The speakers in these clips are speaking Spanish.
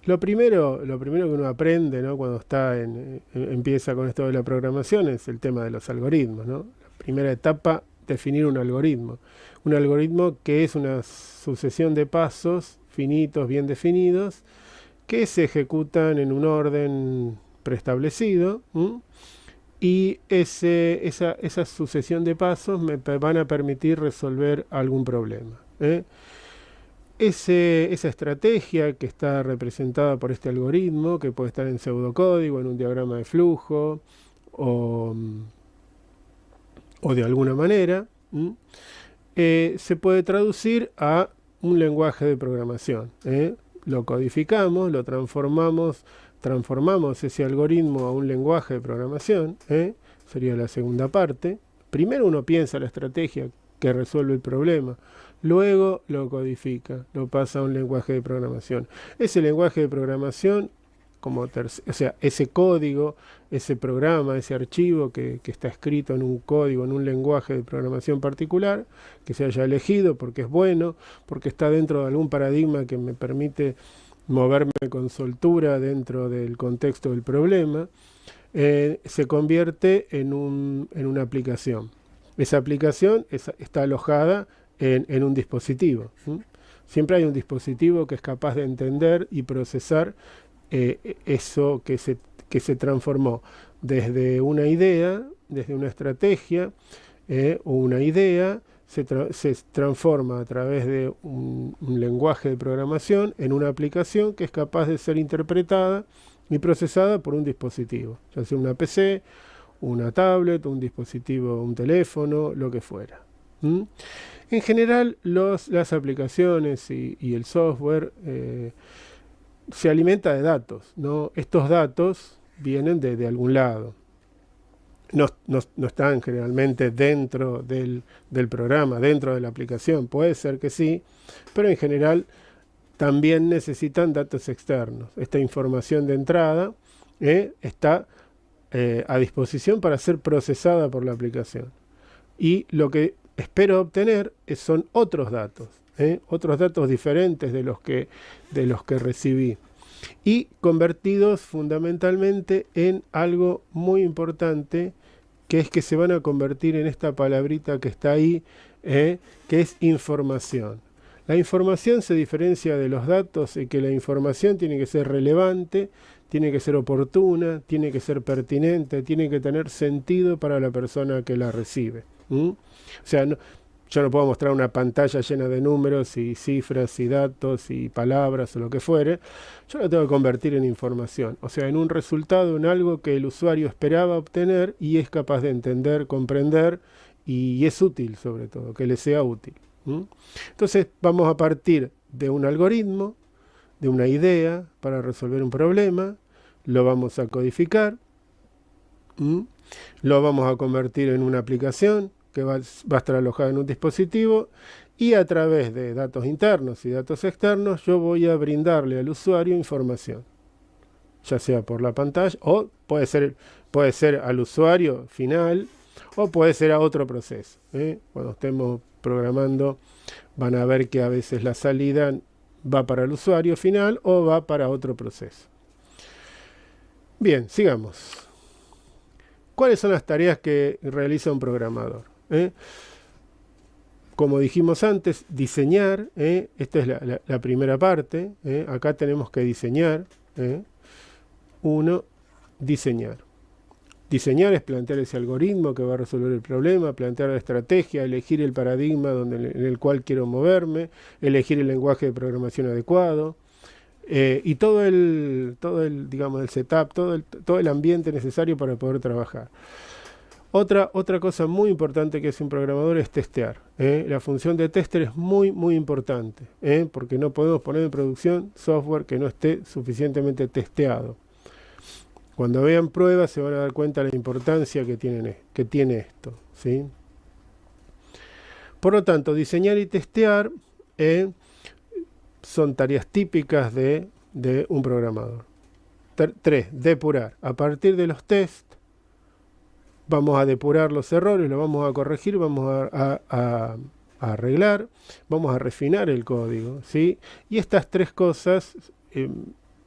Lo primero que uno aprende, ¿no? Cuando empieza con esto de la programación es el tema de los algoritmos, ¿no? La primera etapa, definir un algoritmo. Un algoritmo que es una sucesión de pasos finitos, bien definidos, que se ejecutan en un orden preestablecido. ¿M? Y esa sucesión de pasos van a permitir resolver algún problema. ¿Eh? Esa estrategia que está representada por este algoritmo, que puede estar en pseudocódigo, en un diagrama de flujo o, o de alguna manera, se puede traducir a un lenguaje de programación. Lo codificamos, lo transformamos ese algoritmo a un lenguaje de programación. Sería la segunda parte. Primero uno piensa la estrategia que resuelve el problema. Luego lo codifica, lo pasa a un lenguaje de programación. Ese lenguaje de programación, o sea, ese código, ese programa, ese archivo que está escrito en un código, en un lenguaje de programación particular, que se haya elegido porque es bueno, porque está dentro de algún paradigma que me permite moverme con soltura dentro del contexto del problema, se convierte en una aplicación. Esa aplicación está alojada en un dispositivo. Siempre hay un dispositivo que es capaz de entender y procesar eso que se transformó desde una idea, desde una estrategia o una idea, se transforma a través de un lenguaje de programación en una aplicación que es capaz de ser interpretada y procesada por un dispositivo, ya sea una PC, una tablet, un dispositivo, un teléfono, lo que fuera. En general, las aplicaciones y el software se alimenta de datos, ¿no? Estos datos vienen de algún lado. No están generalmente dentro del programa, dentro de la aplicación. Puede ser que sí, pero en general también necesitan datos externos. Esta información de entrada está a disposición para ser procesada por la aplicación. Y lo que espero obtener son otros datos diferentes de los que recibí, y convertidos fundamentalmente en algo muy importante, que es que se van a convertir en esta palabrita que está ahí, que es información. La información se diferencia de los datos en que la información tiene que ser relevante, tiene que ser oportuna, tiene que ser pertinente, tiene que tener sentido para la persona que la recibe. O sea, yo no puedo mostrar una pantalla llena de números y cifras y datos y palabras o lo que fuere. Yo lo tengo que convertir en información, o sea, en un resultado, en algo que el usuario esperaba obtener y es capaz de entender, comprender, y es útil sobre todo, que le sea útil. Entonces vamos a partir de un algoritmo, de una idea para resolver un problema, lo vamos a codificar, lo vamos a convertir en una aplicación que va a estar alojada en un dispositivo, y a través de datos internos y datos externos yo voy a brindarle al usuario información, ya sea por la pantalla, o puede ser al usuario final, o puede ser a otro proceso. Cuando estemos programando van a ver que a veces la salida va para el usuario final o va para otro proceso. Bien, sigamos. ¿Cuáles son las tareas que realiza un programador? Como dijimos antes, diseñar. Esta es la primera parte. Acá tenemos que diseñar. Diseñar. Diseñar es plantear ese algoritmo que va a resolver el problema, plantear la estrategia, elegir el paradigma en el cual quiero moverme, elegir el lenguaje de programación adecuado, y todo el digamos, el setup, todo el ambiente necesario para poder trabajar. Otra cosa muy importante que hace un programador es testear. La función de tester es muy, muy importante, porque no podemos poner en producción software que no esté suficientemente testeado. Cuando vean pruebas se van a dar cuenta de la importancia que tiene esto, ¿sí? Por lo tanto, diseñar y testear son tareas típicas de un programador. 3. Depurar. A partir de los tests vamos a depurar los errores, los vamos a corregir, vamos a arreglar, vamos a refinar el código, ¿sí? Y estas tres cosas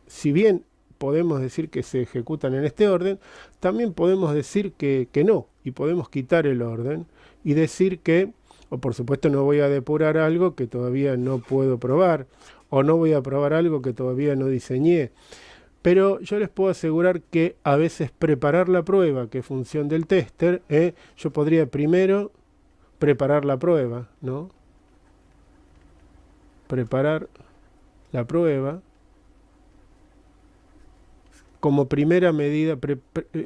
si bien podemos decir que se ejecutan en este orden, también podemos decir que no, y podemos quitar el orden y decir que, o por supuesto no voy a depurar algo que todavía no puedo probar, o no voy a probar algo que todavía no diseñé. Pero yo les puedo asegurar que a veces preparar la prueba, que es función del tester, yo podría primero preparar la prueba, ¿no? Preparar la prueba como primera medida.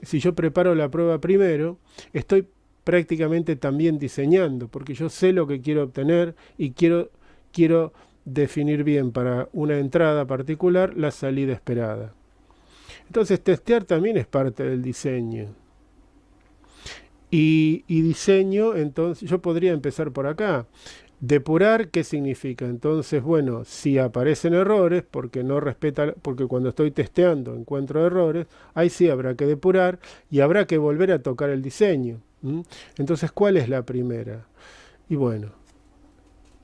Si yo preparo la prueba primero, estoy prácticamente también diseñando, porque yo sé lo que quiero obtener y quiero definir bien para una entrada particular la salida esperada. Entonces testear también es parte del diseño. Y diseño, entonces yo podría empezar por acá. Depurar, ¿qué significa? Entonces, bueno, si aparecen errores, porque no respeta, porque cuando estoy testeando encuentro errores, ahí sí habrá que depurar y habrá que volver a tocar el diseño. Entonces, ¿cuál es la primera? Y bueno,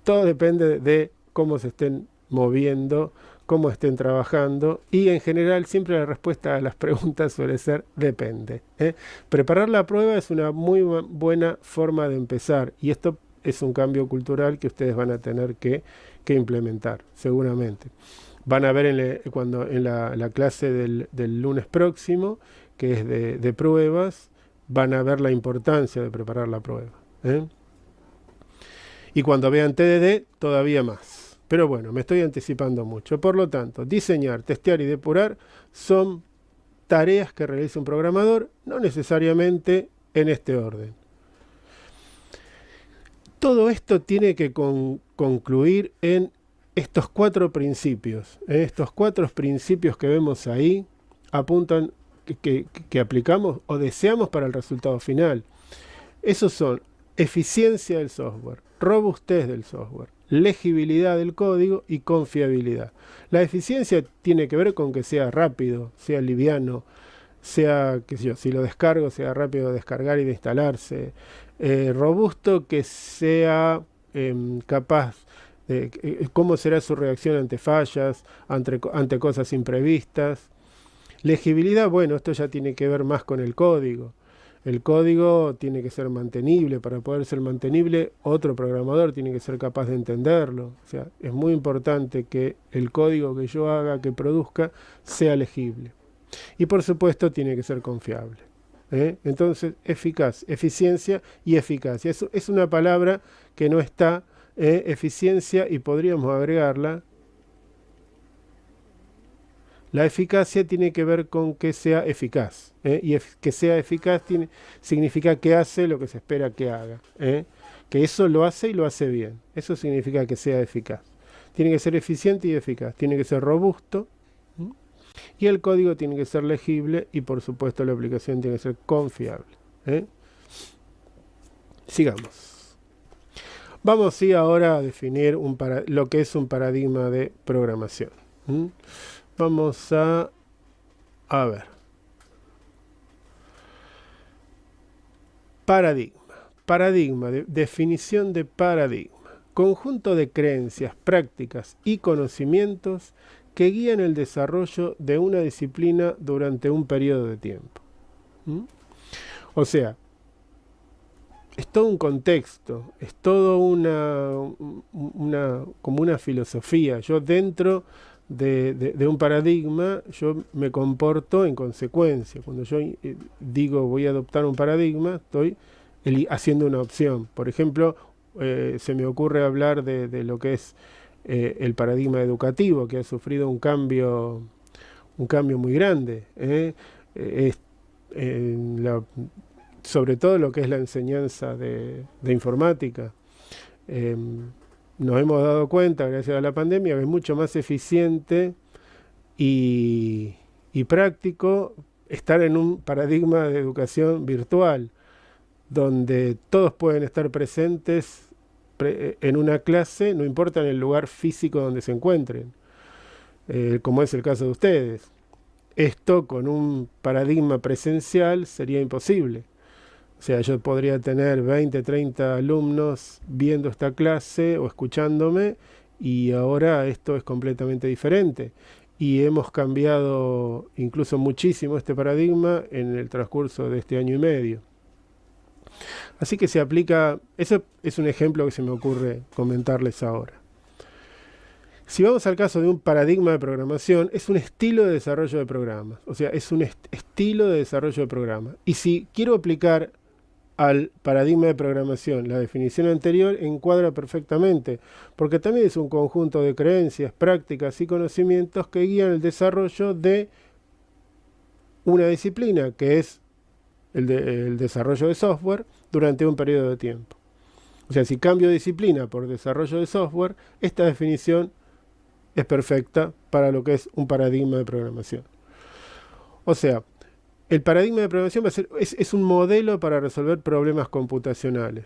todo depende de cómo se estén moviendo, cómo estén trabajando, y en general siempre la respuesta a las preguntas suele ser depende. Preparar la prueba es una muy buena forma de empezar, y esto es un cambio cultural que ustedes van a tener que implementar, seguramente. Van a ver en la clase del lunes próximo, que es de pruebas, van a ver la importancia de preparar la prueba. Y cuando vean TDD, todavía más. Pero bueno, me estoy anticipando mucho. Por lo tanto, diseñar, testear y depurar son tareas que realiza un programador, no necesariamente en este orden. Todo esto tiene que concluir en estos 4 principios. Estos 4 principios que vemos ahí apuntan que aplicamos o deseamos para el resultado final. Esos son eficiencia del software, robustez del software, legibilidad del código y confiabilidad. La eficiencia tiene que ver con que sea rápido, sea liviano, sea, qué sé yo, si lo descargo, sea rápido de descargar y de instalarse. Robusto, que sea capaz de cómo será su reacción ante fallas, ante cosas imprevistas. Legibilidad, bueno, esto ya tiene que ver más con el código. El código tiene que ser mantenible. Para poder ser mantenible, otro programador tiene que ser capaz de entenderlo. O sea, es muy importante que el código que yo haga, que produzca, sea legible. Y por supuesto tiene que ser confiable. Entonces, eficaz, eficiencia y eficacia. Eso es una palabra que no está, eficiencia, y podríamos agregarla. La eficacia tiene que ver con que sea eficaz. Y que sea eficaz significa que hace lo que se espera que haga. Que eso lo hace y lo hace bien. Eso significa que sea eficaz. Tiene que ser eficiente y eficaz. Tiene que ser robusto. Y el código tiene que ser legible y por supuesto la aplicación tiene que ser confiable. Sigamos. Vamos sí ahora a definir lo que es un paradigma de programación. Vamos a ver. Paradigma. Paradigma, definición de paradigma. Conjunto de creencias, prácticas y conocimientos que guían el desarrollo de una disciplina durante un periodo de tiempo. O sea, es todo un contexto, es todo como una filosofía. Yo dentro de un paradigma, yo me comporto en consecuencia. Cuando yo digo voy a adoptar un paradigma, estoy haciendo una opción. Por ejemplo, se me ocurre hablar de lo que es el paradigma educativo, que ha sufrido un cambio muy grande, sobre todo lo que es la enseñanza de informática. Nos hemos dado cuenta, gracias a la pandemia, que es mucho más eficiente y práctico estar en un paradigma de educación virtual, donde todos pueden estar presentes en una clase, no importa en el lugar físico donde se encuentren, como es el caso de ustedes. Esto con un paradigma presencial sería imposible. O sea, yo podría tener 20, 30 alumnos viendo esta clase o escuchándome, y ahora esto es completamente diferente. y hemos cambiado incluso muchísimo este paradigma en el transcurso de este año y medio. Así que se aplica, eso es un ejemplo que se me ocurre comentarles ahora. Si vamos al caso de un paradigma de programación, es un estilo de desarrollo de programas. O sea, es un estilo de desarrollo de programas. Y si quiero aplicar al paradigma de programación la definición anterior, encuadra perfectamente, porque también es un conjunto de creencias, prácticas y conocimientos que guían el desarrollo de una disciplina, que es el desarrollo de software, durante un periodo de tiempo. O sea, si cambio disciplina por desarrollo de software, esta definición es perfecta para lo que es un paradigma de programación. O sea, el paradigma de programación va a ser, es un modelo para resolver problemas computacionales.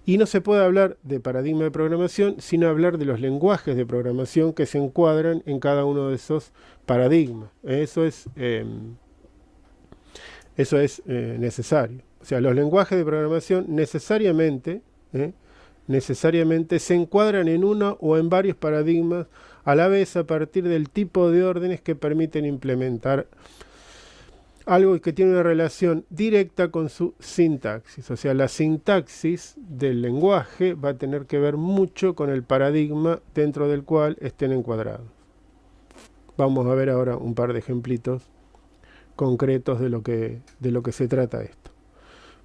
Y no se puede hablar de paradigma de programación sin hablar de los lenguajes de programación que se encuadran en cada uno de esos paradigmas. Eso es necesario. O sea, los lenguajes de programación necesariamente se encuadran en uno o en varios paradigmas a la vez a partir del tipo de órdenes que permiten implementar algo que tiene una relación directa con su sintaxis. O sea, la sintaxis del lenguaje va a tener que ver mucho con el paradigma dentro del cual estén encuadrados. Vamos a ver ahora un par de ejemplitos concretos de lo que se trata esto.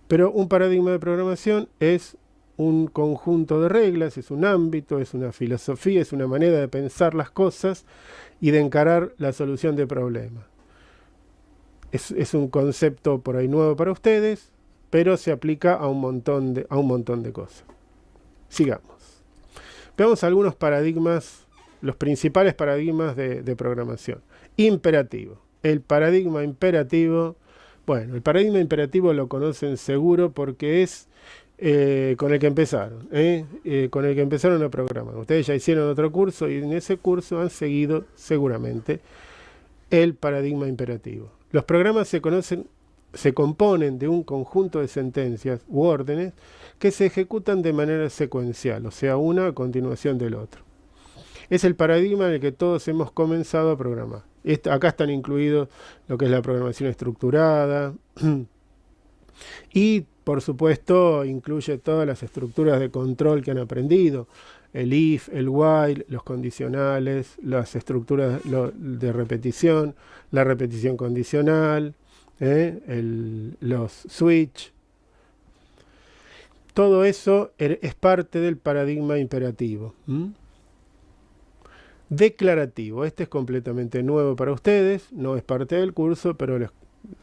Pero un paradigma de programación es un conjunto de reglas, es un ámbito, es una filosofía, es una manera de pensar las cosas y de encarar la solución de problemas. Es un concepto por ahí nuevo para ustedes, pero se aplica a un montón de cosas. Sigamos. Veamos algunos paradigmas, los principales paradigmas de programación. Imperativo. El paradigma imperativo, bueno, el paradigma imperativo lo conocen seguro porque es con el que empezaron, con el que empezaron a programar. Ustedes ya hicieron otro curso y en ese curso han seguido seguramente el paradigma imperativo. Los programas se componen de un conjunto de sentencias u órdenes que se ejecutan de manera secuencial, o sea, una a continuación del otro. Es el paradigma en el que todos hemos comenzado a programar. Acá están incluidos lo que es la programación estructurada y, por supuesto, incluye todas las estructuras de control que han aprendido. El if, el while, los condicionales, las estructuras de repetición, la repetición condicional, los switch. Todo eso es parte del paradigma imperativo. Declarativo. Este es completamente nuevo para ustedes, no es parte del curso, pero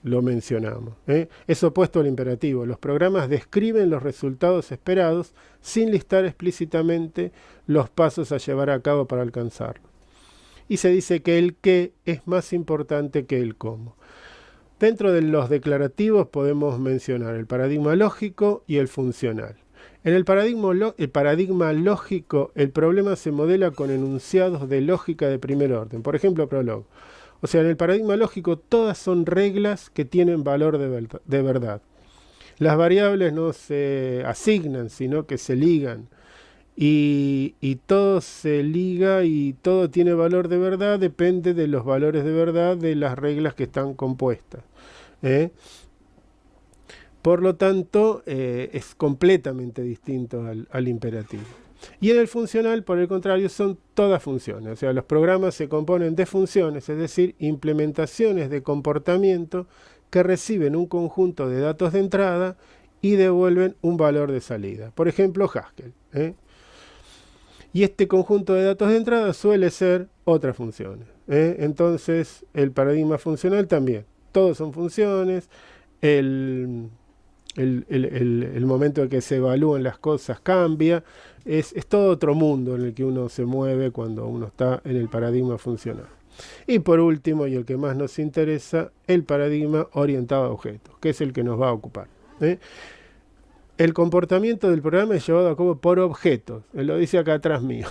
lo mencionamos. Es opuesto al imperativo. Los programas describen los resultados esperados sin listar explícitamente los pasos a llevar a cabo para alcanzarlo. Y se dice que el qué es más importante que el cómo. Dentro de los declarativos podemos mencionar el paradigma lógico y el funcional. En el paradigma lógico, el problema se modela con enunciados de lógica de primer orden. Por ejemplo, Prolog. O sea, en el paradigma lógico todas son reglas que tienen valor de verdad. Las variables no se asignan, sino que se ligan. Y todo se liga y todo tiene valor de verdad, depende de los valores de verdad de las reglas que están compuestas. Por lo tanto, es completamente distinto al imperativo. Y en el funcional, por el contrario, son todas funciones. O sea, los programas se componen de funciones, es decir, implementaciones de comportamiento que reciben un conjunto de datos de entrada y devuelven un valor de salida. Por ejemplo, Haskell. Y este conjunto de datos de entrada suele ser otras funciones. Entonces, el paradigma funcional también. Todos son funciones. El momento en que se evalúan las cosas cambia. Es todo otro mundo en el que uno se mueve cuando uno está en el paradigma funcional. Y por último, y el que más nos interesa, el paradigma orientado a objetos, que es el que nos va a ocupar. El comportamiento del programa es llevado a cabo por objetos. Él lo dice acá atrás mío.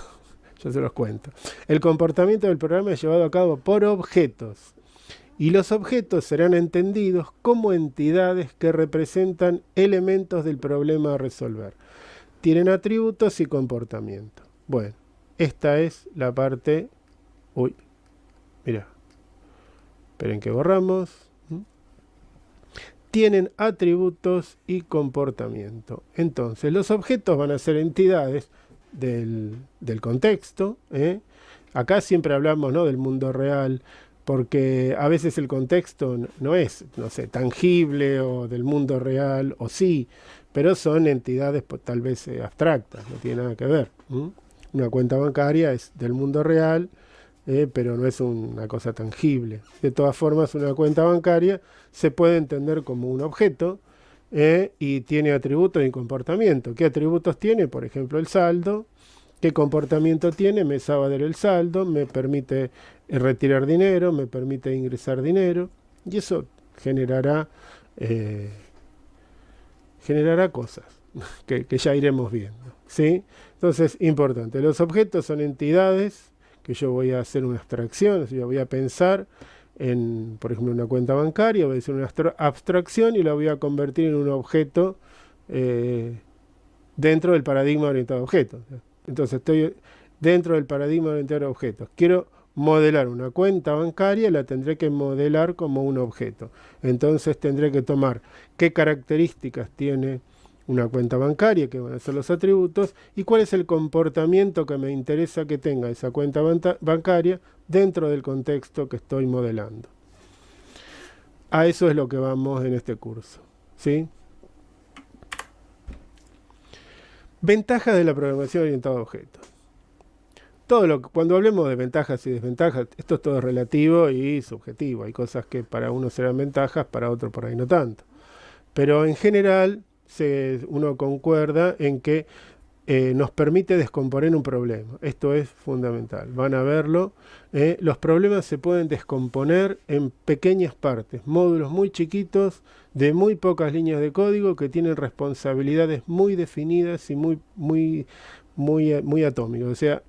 Yo se los cuento. El comportamiento del programa es llevado a cabo por objetos. Y los objetos serán entendidos como entidades que representan elementos del problema a resolver. Tienen atributos y comportamiento. Bueno, esta es la parte Uy, mira. Esperen que borramos. Tienen atributos y comportamiento. Entonces, los objetos van a ser entidades del contexto. Acá siempre hablamos, ¿no?, del mundo real, porque a veces el contexto no es, no sé, tangible o del mundo real, o sí, pero son entidades tal vez abstractas, no tiene nada que ver. Una cuenta bancaria es del mundo real, pero no es una cosa tangible. De todas formas, una cuenta bancaria se puede entender como un objeto y tiene atributos y comportamiento. ¿Qué atributos tiene? Por ejemplo, el saldo. ¿Qué comportamiento tiene? Me sabe valer el saldo, me permite retirar dinero, me permite ingresar dinero, y eso generará cosas que ya iremos viendo, ¿sí? Entonces, importante, los objetos son entidades que yo voy a hacer una abstracción, o sea, voy a pensar en, por ejemplo, una cuenta bancaria, voy a hacer una abstracción y la voy a convertir en un objeto dentro del paradigma orientado a objetos. Entonces estoy dentro del paradigma orientado a objetos. Quiero modelar una cuenta bancaria, la tendré que modelar como un objeto. Entonces tendré que tomar qué características tiene una cuenta bancaria, que van a ser los atributos, y cuál es el comportamiento que me interesa que tenga esa cuenta bancaria dentro del contexto que estoy modelando. A eso es lo que vamos en este curso, ¿sí? Ventajas de la programación orientada a objetos. Cuando hablemos de ventajas y desventajas, esto es todo relativo y subjetivo. Hay cosas que para uno serán ventajas, para otro por ahí no tanto. Pero en general uno concuerda en que nos permite descomponer un problema. Esto es fundamental. Van a verlo. Los problemas se pueden descomponer en pequeñas partes, módulos muy chiquitos de muy pocas líneas de código que tienen responsabilidades muy definidas y muy atómicas. O sea,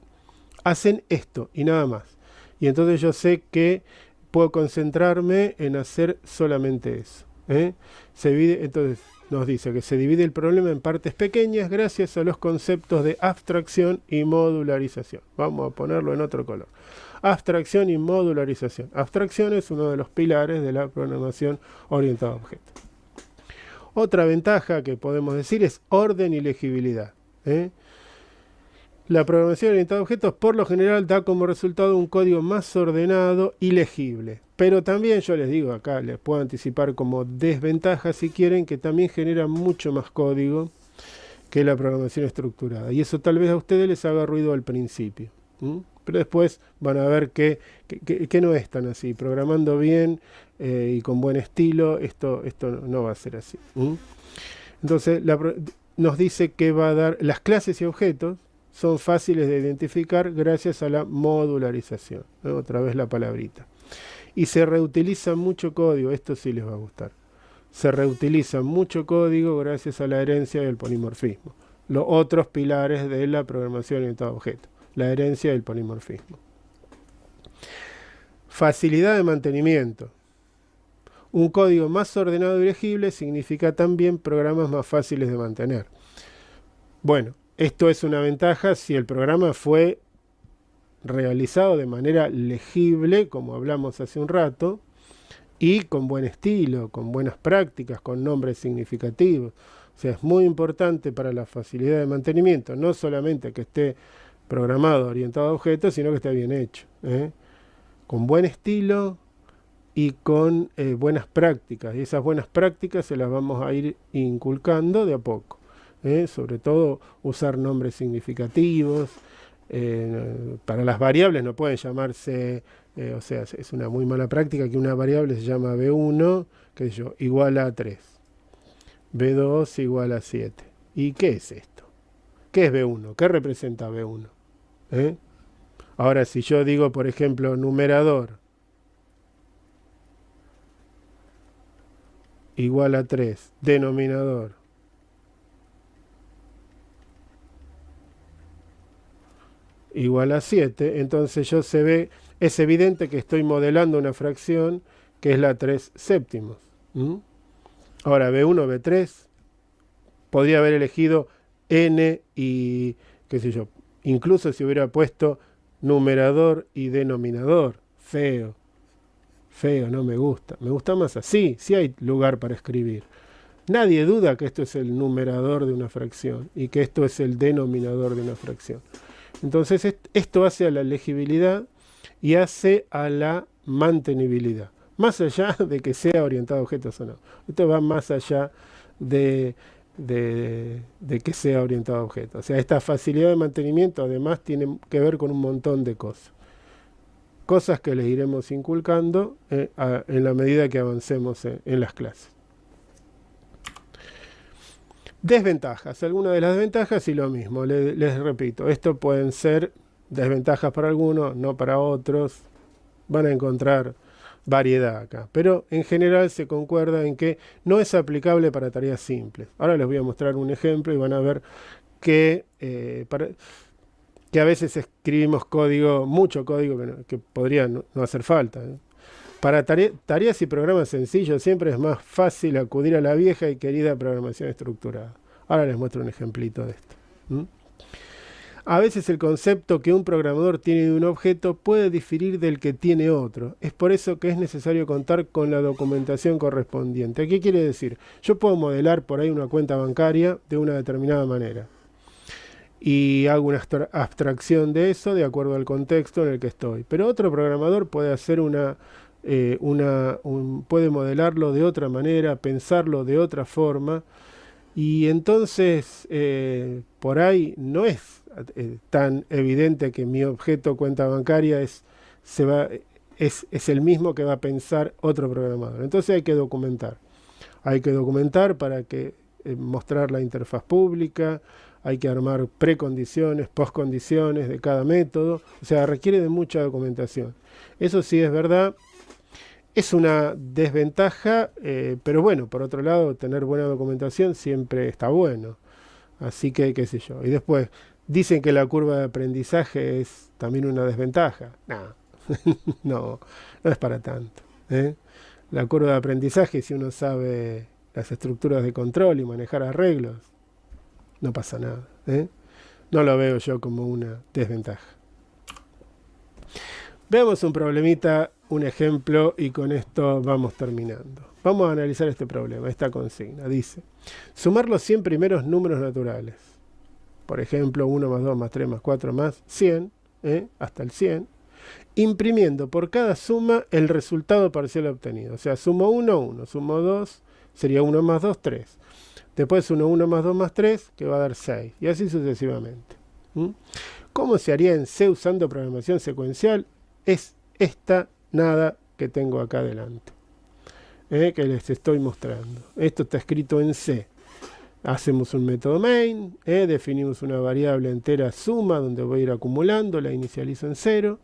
hacen esto y nada más. Y entonces yo sé que puedo concentrarme en hacer solamente eso. Entonces nos dice que se divide el problema en partes pequeñas gracias a los conceptos de abstracción y modularización. Vamos a ponerlo en otro color. Abstracción y modularización. Abstracción es uno de los pilares de la programación orientada a objetos. Otra ventaja que podemos decir es orden y legibilidad. La programación orientada a objetos por lo general da como resultado un código más ordenado y legible. Pero también yo les digo acá, les puedo anticipar como desventaja si quieren, que también genera mucho más código que la programación estructurada. Y eso tal vez a ustedes les haga ruido al principio. Pero después van a ver que no es tan así. Programando bien y con buen estilo, esto no va a ser así. Entonces nos dice que va a dar las clases y objetos son fáciles de identificar gracias a la modularización. Otra vez la palabrita. Y se reutiliza mucho código, esto sí les va a gustar. Se reutiliza mucho código gracias a la herencia y el polimorfismo. Los otros pilares de la programación orientada a objetos. La herencia y el polimorfismo. Facilidad de mantenimiento. Un código más ordenado y legible significa también programas más fáciles de mantener. Bueno, esto es una ventaja si el programa fue realizado de manera legible, como hablamos hace un rato, y con buen estilo, con buenas prácticas, con nombres significativos. O sea, es muy importante para la facilidad de mantenimiento, no solamente que esté programado, orientado a objetos, sino que esté bien hecho, con buen estilo y con buenas prácticas. Y esas buenas prácticas se las vamos a ir inculcando de a poco. Sobre todo usar nombres significativos. Para las variables no pueden llamarse, o sea, es una muy mala práctica que una variable se llama B1, qué sé yo, igual a 3, B2 igual a 7. ¿Y qué es esto? ¿Qué es B1? ¿Qué representa B1? Ahora, si yo digo, por ejemplo, numerador igual a 3, denominador igual a 7, entonces es evidente que estoy modelando una fracción que es la 3 séptimos. Ahora, B1, B3, podría haber elegido n y, qué sé yo, incluso si hubiera puesto numerador y denominador. Feo, feo, no me gusta. Me gusta más así, sí hay lugar para escribir. Nadie duda que esto es el numerador de una fracción y que esto es el denominador de una fracción. Entonces esto hace a la legibilidad y hace a la mantenibilidad. Más allá de que sea orientado a objetos o no. Esto va más allá de que sea orientado a objetos. O sea, esta facilidad de mantenimiento además tiene que ver con un montón de cosas. Cosas que les iremos inculcando en la medida que avancemos en las clases. Desventajas. Algunas de las desventajas y lo mismo. Les repito, esto pueden ser desventajas para algunos, no para otros. Van a encontrar variedad acá. Pero en general se concuerda en que no es aplicable para tareas simples. Ahora les voy a mostrar un ejemplo y van a ver que a veces escribimos código, mucho código que podría no hacer falta. Para tareas y programas sencillos siempre es más fácil acudir a la vieja y querida programación estructurada. Ahora les muestro un ejemplito de esto. A veces el concepto que un programador tiene de un objeto puede diferir del que tiene otro. Es por eso que es necesario contar con la documentación correspondiente. ¿Qué quiere decir? Yo puedo modelar por ahí una cuenta bancaria de una determinada manera. Y hago una abstracción de eso de acuerdo al contexto en el que estoy. Pero otro programador puede hacer puede modelarlo de otra manera, pensarlo de otra forma. Y entonces, por ahí no es tan evidente que mi objeto cuenta bancaria es el mismo que va a pensar otro programador. Entonces hay que documentar. Hay que documentar para que mostrar la interfaz pública, hay que armar precondiciones, postcondiciones de cada método. O sea, requiere de mucha documentación. Eso sí es verdad. Es una desventaja, pero bueno, por otro lado, tener buena documentación siempre está bueno. Así que, qué sé yo. Y después, dicen que la curva de aprendizaje es también una desventaja. No, no es para tanto. La curva de aprendizaje, si uno sabe las estructuras de control y manejar arreglos, no pasa nada. No lo veo yo como una desventaja. Veamos un problemita, un ejemplo, y con esto vamos terminando. Vamos a analizar este problema, esta consigna. Dice, sumar los 100 primeros números naturales. Por ejemplo, 1 más 2 más 3 más 4 más 100, hasta el 100. Imprimiendo por cada suma el resultado parcial obtenido. O sea, sumo 1, 1. Sumo 2, sería 1 más 2, 3. Después 1, 1 más 2 más 3, que va a dar 6. Y así sucesivamente. ¿Cómo se haría en C usando programación secuencial? Es esta nada que tengo acá adelante, que les estoy mostrando. Esto está escrito en C. Hacemos un método main, definimos una variable entera suma donde voy a ir acumulando, la inicializo en 0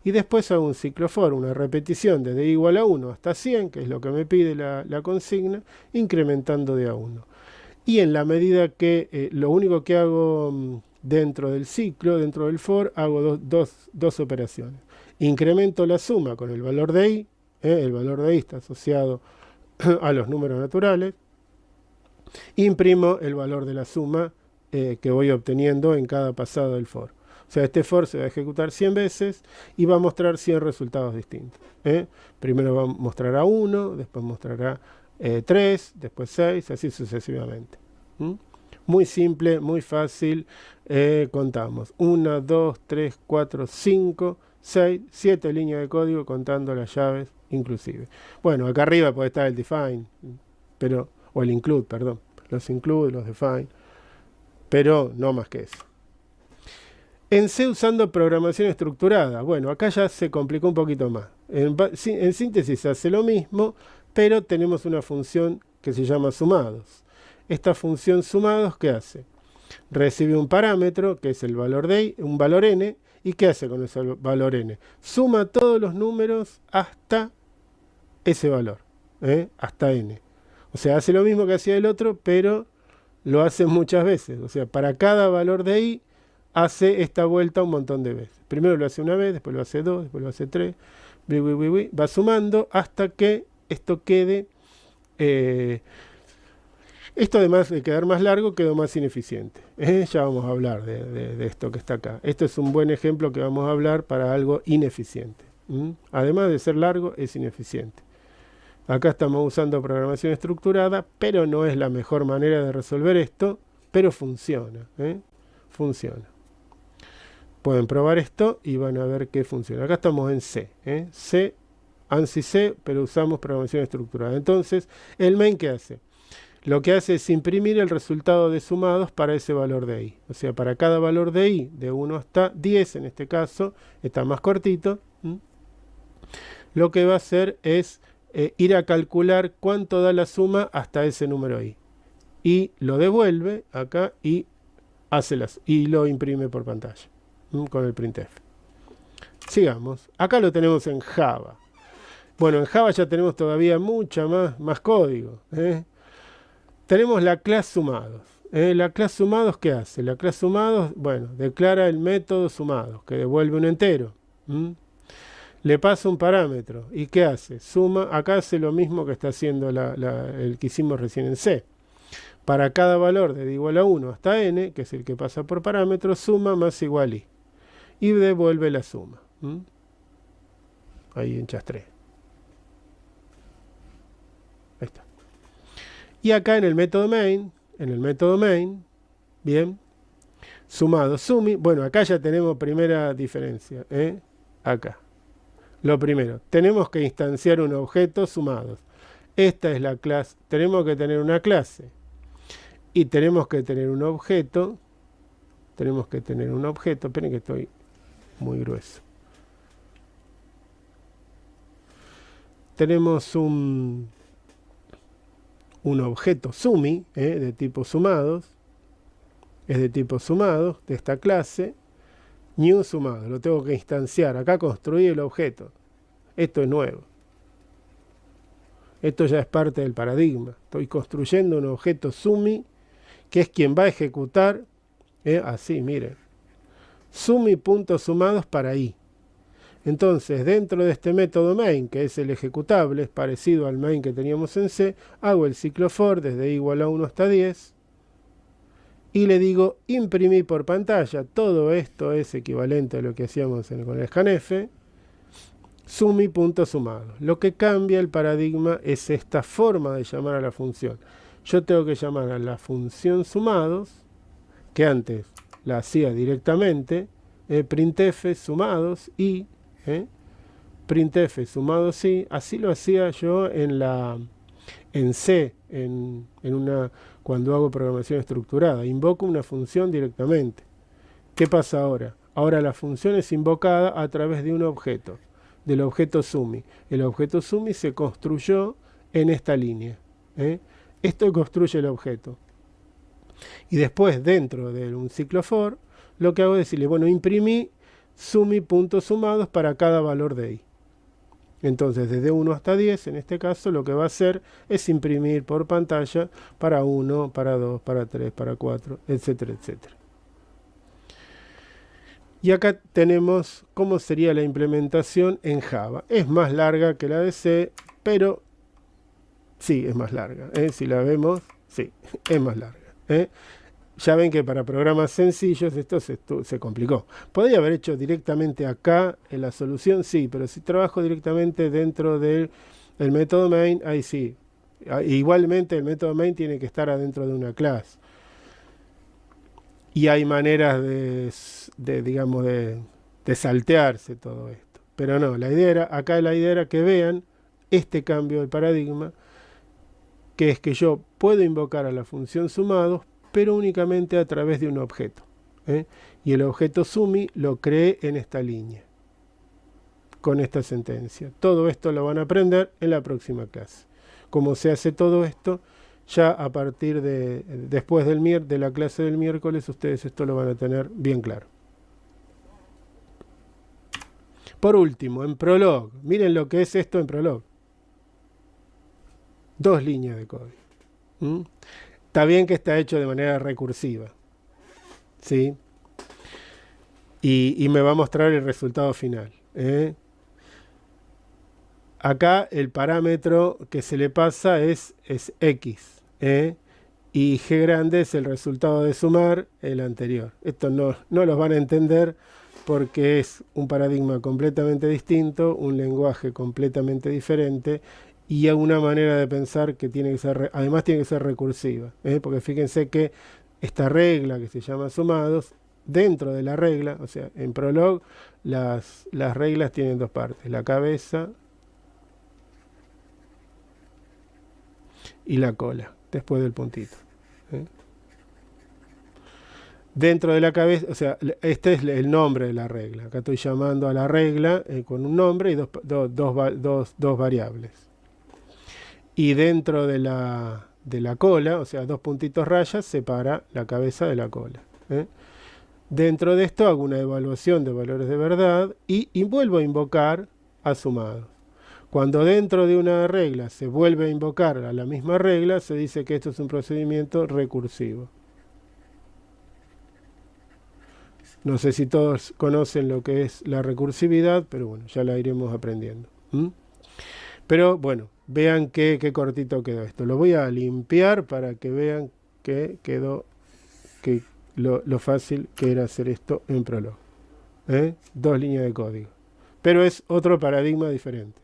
y después hago un ciclo for, una repetición desde igual a 1 hasta 100, que es lo que me pide la consigna, incrementando de a 1. Y en la medida que lo único que hago dentro del ciclo, dentro del for, hago dos operaciones. Incremento la suma con el valor de i, el valor de i está asociado a los números naturales. Imprimo el valor de la suma que voy obteniendo en cada pasado del for. O sea, este for se va a ejecutar 100 veces y va a mostrar 100 resultados distintos. Primero va a mostrar a 1, después mostrará 3, después 6, así sucesivamente. Muy simple, muy fácil. Contamos 1, 2, 3, 4, 5, 6, 7 líneas de código contando las llaves inclusive. Bueno, acá arriba puede estar el define, o el include, perdón. Los include, los define, pero no más que eso. En C usando programación estructurada. Bueno, acá ya se complicó un poquito más. En síntesis hace lo mismo, pero tenemos una función que se llama sumados. Esta función sumados, ¿qué hace? Recibe un parámetro, que es el valor de i, un valor n, ¿y qué hace con ese valor n? Suma todos los números hasta ese valor, hasta n. O sea, hace lo mismo que hacía el otro, pero lo hace muchas veces. O sea, para cada valor de i, hace esta vuelta un montón de veces. Primero lo hace una vez, después lo hace dos, después lo hace tres, va sumando hasta que esto quede Esto, además de quedar más largo, quedó más ineficiente. Ya vamos a hablar de esto que está acá. Esto es un buen ejemplo que vamos a hablar para algo ineficiente. Además de ser largo, es ineficiente. Acá estamos usando programación estructurada, pero no es la mejor manera de resolver esto, pero funciona. Funciona. Pueden probar esto y van a ver que funciona. Acá estamos en C. C, ANSI C, pero usamos programación estructurada. Entonces, el main, ¿qué hace? Lo que hace es imprimir el resultado de sumados para ese valor de i. O sea, para cada valor de i, de 1 hasta 10 en este caso, está más cortito. Lo que va a hacer es ir a calcular cuánto da la suma hasta ese número i. Y lo devuelve acá y y lo imprime por pantalla con el printf. Sigamos. Acá lo tenemos en Java. Bueno, en Java ya tenemos todavía mucha más código. Tenemos la clase sumados. La clase sumados, ¿qué hace? La clase sumados, bueno, declara el método sumados, que devuelve un entero. Le pasa un parámetro. ¿Y qué hace? Suma. Acá hace lo mismo que está haciendo el que hicimos recién en C. Para cada valor de igual a 1 hasta n, que es el que pasa por parámetro, suma más igual i. Y devuelve la suma. Ahí en chastré. Ahí está. Y acá en el método main, bien, sumado, sumi, bueno, acá ya tenemos primera diferencia, acá. Lo primero, tenemos que instanciar un objeto sumados. Esta es la clase, tenemos que tener una clase. Y tenemos que tener un objeto, esperen que estoy muy grueso. Tenemos un objeto sumi, de tipo sumados, es de tipo sumados, de esta clase, new sumado, lo tengo que instanciar, acá construí el objeto, esto es nuevo, esto ya es parte del paradigma, estoy construyendo un objeto sumi, que es quien va a ejecutar, así, miren, sumi.sumados para i. Entonces, dentro de este método main, que es el ejecutable, es parecido al main que teníamos en C, hago el ciclo for desde i igual a 1 hasta 10 y le digo imprimir por pantalla. Todo esto es equivalente a lo que hacíamos con el scanf, sumi.sumados. Lo que cambia el paradigma es esta forma de llamar a la función. Yo tengo que llamar a la función sumados, que antes la hacía directamente, printf sumados y printf sumados y así lo hacía yo en C, cuando hago programación estructurada. Invoco una función directamente. ¿Qué pasa ahora? Ahora la función es invocada a través de un objeto, del objeto sumi. El objeto sumi se construyó en esta línea. Esto construye el objeto. Y después, dentro de un ciclo for, lo que hago es decirle, bueno, imprimí sumi.sumados para cada valor de i. Entonces, desde 1 hasta 10, en este caso, lo que va a hacer es imprimir por pantalla para 1, para 2, para 3, para 4, etcétera, etcétera. Y acá tenemos cómo sería la implementación en Java. Es más larga que la de C, pero sí, es más larga. Si la vemos, sí, es más larga. Ya ven que para programas sencillos esto se complicó. Podría haber hecho directamente acá en la solución, sí, pero si trabajo directamente dentro del método main, ahí sí. Igualmente el método main tiene que estar adentro de una clase. Y hay maneras de saltearse todo esto. Pero no, acá la idea era que vean este cambio de paradigma, que es que yo puedo invocar a la función sumados, pero únicamente a través de un objeto. Y el objeto sumi lo creé en esta línea, con esta sentencia. Todo esto lo van a aprender en la próxima clase. Cómo se hace todo esto, ya a partir después de la clase del miércoles, ustedes esto lo van a tener bien claro. Por último, en Prolog, miren lo que es esto en Prolog. 2 líneas de código. Está bien que está hecho de manera recursiva, ¿sí? Y me va a mostrar el resultado final. Acá el parámetro que se le pasa es x. y G grande es el resultado de sumar el anterior. Esto no los van a entender porque es un paradigma completamente distinto, un lenguaje completamente diferente y una manera de pensar que tiene que ser, además tiene que ser recursiva, porque fíjense que esta regla que se llama sumados, dentro de la regla, o sea, en Prolog, las reglas tienen dos partes, la cabeza y la cola, después del puntito. Dentro de la cabeza, o sea, este es el nombre de la regla. Acá estoy llamando a la regla con un nombre y dos variables. Y dentro de la cola, o sea, dos puntitos rayas, separa la cabeza de la cola. Dentro de esto hago una evaluación de valores de verdad y vuelvo a invocar a sumados. Cuando dentro de una regla se vuelve a invocar a la misma regla, se dice que esto es un procedimiento recursivo. No sé si todos conocen lo que es la recursividad, pero bueno, ya la iremos aprendiendo. Pero bueno, vean qué cortito quedó esto. Lo voy a limpiar para que vean que quedó lo fácil que era hacer esto en Prolog. 2 líneas de código. Pero es otro paradigma diferente.